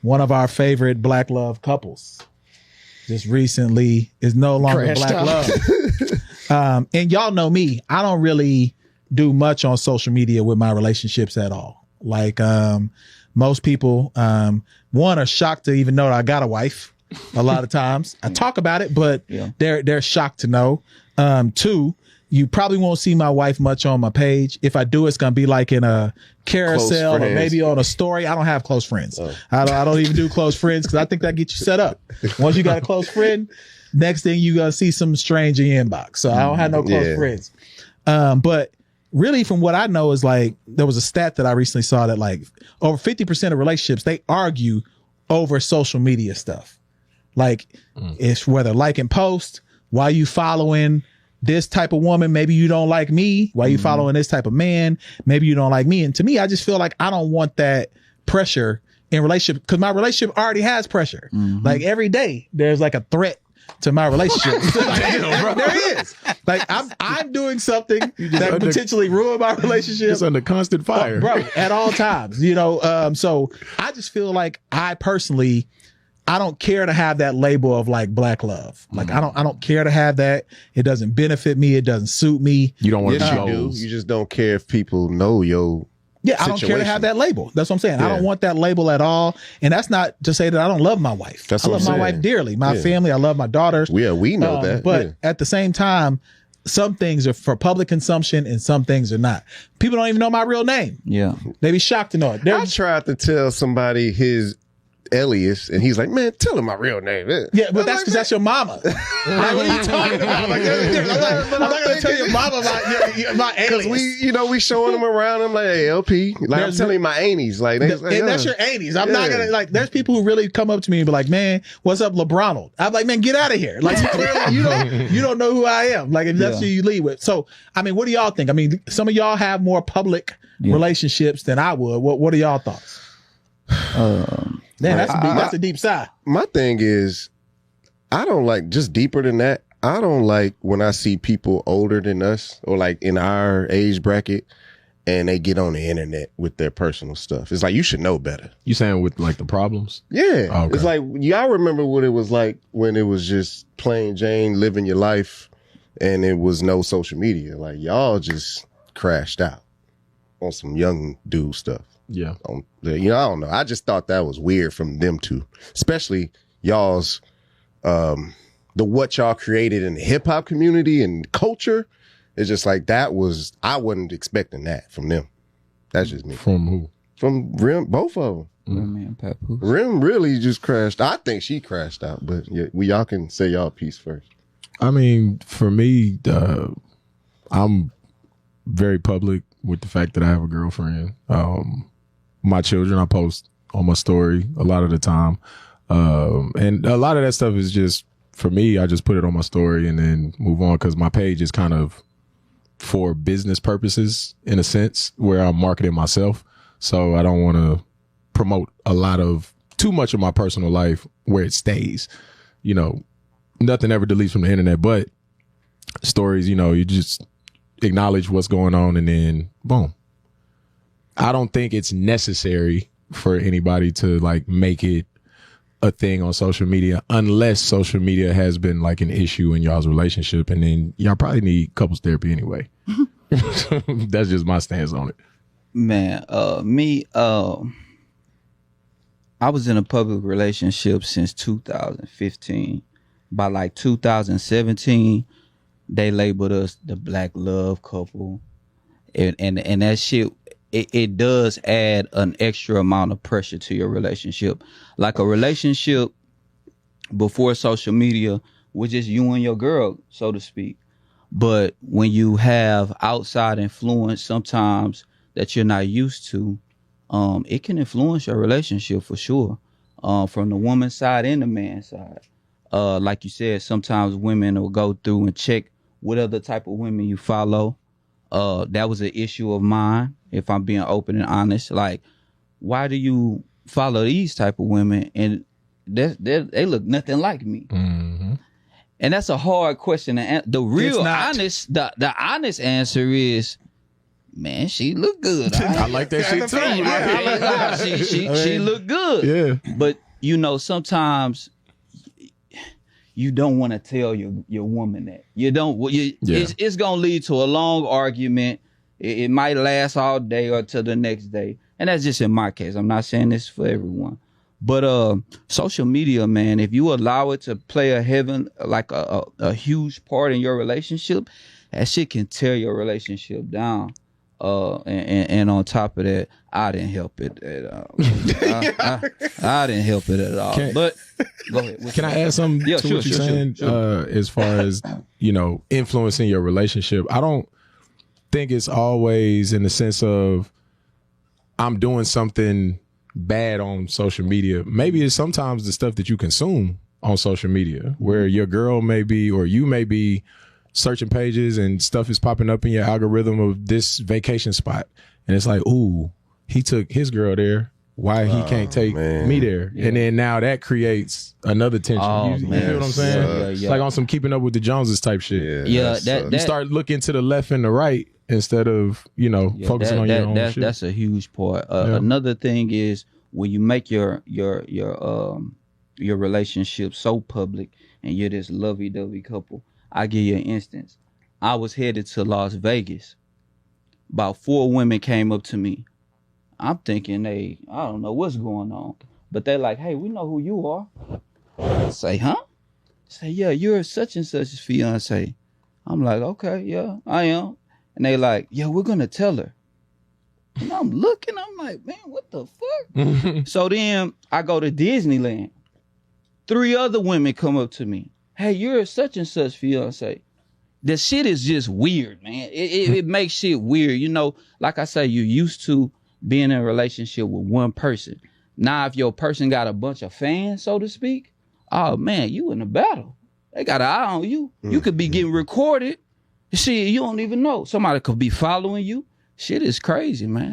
one of our favorite Black Love couples just recently is no longer Crashed Black out. Love. And y'all know me, I don't really do much on social media with my relationships at all. Like most people, one, are shocked to even know that I got a wife a lot of times. I talk about it, but they're shocked to know. Two, you probably won't see my wife much on my page. If I do, it's going to be like in a carousel or maybe on a story. I don't have close friends. I don't even do close friends because I think that gets you set up. Once you got a close friend, next thing you going to see some strange in your inbox. So I don't have no close friends. But really from what I know is like, there was a stat that I recently saw that like over 50% of relationships, they argue over social media stuff. Like it's whether liking posts, why you following this type of woman, maybe you don't like me. Why you following this type of man? Maybe you don't like me. And to me, I just feel like I don't want that pressure in relationship because my relationship already has pressure. Like every day there's like a threat to my relationship. There is. Like I'm doing something that could potentially ruin my relationship. It's under constant fire. Bro, at all times, you know? So I just feel like I don't care to have that label of like Black Love. Like I don't care to have that. It doesn't benefit me. It doesn't suit me. You don't want to You just don't care if people know your I don't care to have that label. That's what I'm saying. I don't want that label at all. And that's not to say that I don't love my wife. I love my wife dearly. My family. I love my daughters. We know that. But at the same time, some things are for public consumption and some things are not. People don't even know my real name. Yeah. They be shocked to know it. I tried to tell somebody his alias and he's like, man, tell him my real name. Yeah, but that's because that's your mama. Like, what are you talking about? Like, I'm not going to tell your mama my alias. Because we showing him around. I'm like, hey, LP. Like, I'm telling you my aunties. Like, and that's your aunties. I'm not going to, like, there's people who really come up to me and be like, man, what's up, LeBronald? I'm like, man, get out of here. Like, clearly, you don't know who I am. Like, if that's who you lead with. So, I mean, what do y'all think? I mean, some of y'all have more public relationships than I would. What are y'all thoughts? Man, that's a deep sigh. My thing is, I don't like, just deeper than that, I don't like when I see people older than us or like in our age bracket and they get on the internet with their personal stuff. It's like, you should know better. You saying with like the problems? Yeah. Oh, okay. It's like, y'all remember what it was like when it was just plain Jane living your life and it was no social media. Like, y'all just crashed out on some young dude stuff. Yeah. I don't know. I just thought that was weird from them two, especially y'all's, the what y'all created in the hip hop community and culture. It's just like, I wasn't expecting that from them. That's just me. From who? From Rim, both of them. Rim and Papoose. Rim really just crashed. I think she crashed out, but y'all can say y'all piece first. I mean, for me, I'm very public with the fact that I have a girlfriend. My children, I post on my story a lot of the time. And a lot of that stuff is just, for me, I just put it on my story and then move on because my page is kind of for business purposes in a sense where I'm marketing myself. So I don't want to promote too much of my personal life where it stays. You know, nothing ever deletes from the internet, but stories, you just acknowledge what's going on and then boom. I don't think it's necessary for anybody to like make it a thing on social media unless social media has been like an issue in y'all's relationship, and then y'all probably need couples therapy anyway. That's just my stance on it. Man, I was in a public relationship since 2015. By like 2017, they labeled us the Black Love couple, and that shit. It does add an extra amount of pressure to your relationship. Like a relationship before social media was just you and your girl, so to speak. But when you have outside influence sometimes that you're not used to, it can influence your relationship for sure, from the woman's side and the man's side. Like you said, sometimes women will go through and check what other type of women you follow. That was an issue of mine, if I'm being open and honest. Like, why do you follow these type of women and they look nothing like me? Mm-hmm. And that's a hard question to answer. The real honest, the honest answer is man, she look good. I like that shit too. I ain't lie. She look good. Yeah. But you know, sometimes you don't want to tell your woman that. You don't. It's gonna lead to a long argument. It might last all day or till the next day, and that's just in my case. I'm not saying this for everyone, but social media, man, if you allow it to play a huge part in your relationship, that shit can tear your relationship down. And on top of that, I didn't help it at all. I didn't help it at all. But go ahead. Can I add something to what you're saying? Sure. As far as, influencing your relationship, I don't think it's always in the sense of I'm doing something bad on social media. Maybe it's sometimes the stuff that you consume on social media where your girl may be, or you may be searching pages and stuff is popping up in your algorithm of this vacation spot. And it's like, ooh, he took his girl there. Why he can't take me there? Yeah. And then now that creates another tension. You feel what I'm saying? Yeah. Like on some Keeping Up with the Joneses type shit. Yeah, you start looking to the left and the right instead of, focusing on your own shit. That's a huge part. Another thing is when you make your relationship so public and you're this lovey-dovey couple. I'll give you an instance. I was headed to Las Vegas. About 4 women came up to me. I'm thinking I don't know what's going on. But they're like, hey, we know who you are. I say, huh? Say, yeah, you're such and such's fiance. I'm like, okay, yeah, I am. And they like, yeah, we're going to tell her. And I'm looking, I'm like, man, what the fuck? So then I go to Disneyland. 3 other women come up to me. Hey, you're such and such fiance. The shit is just weird, man. It makes shit weird. Like I say, you're used to being in a relationship with one person. Now, if your person got a bunch of fans, so to speak, oh man, you in a battle. They got an eye on you. You could be getting recorded. Shit, you don't even know. Somebody could be following you. Shit is crazy, man.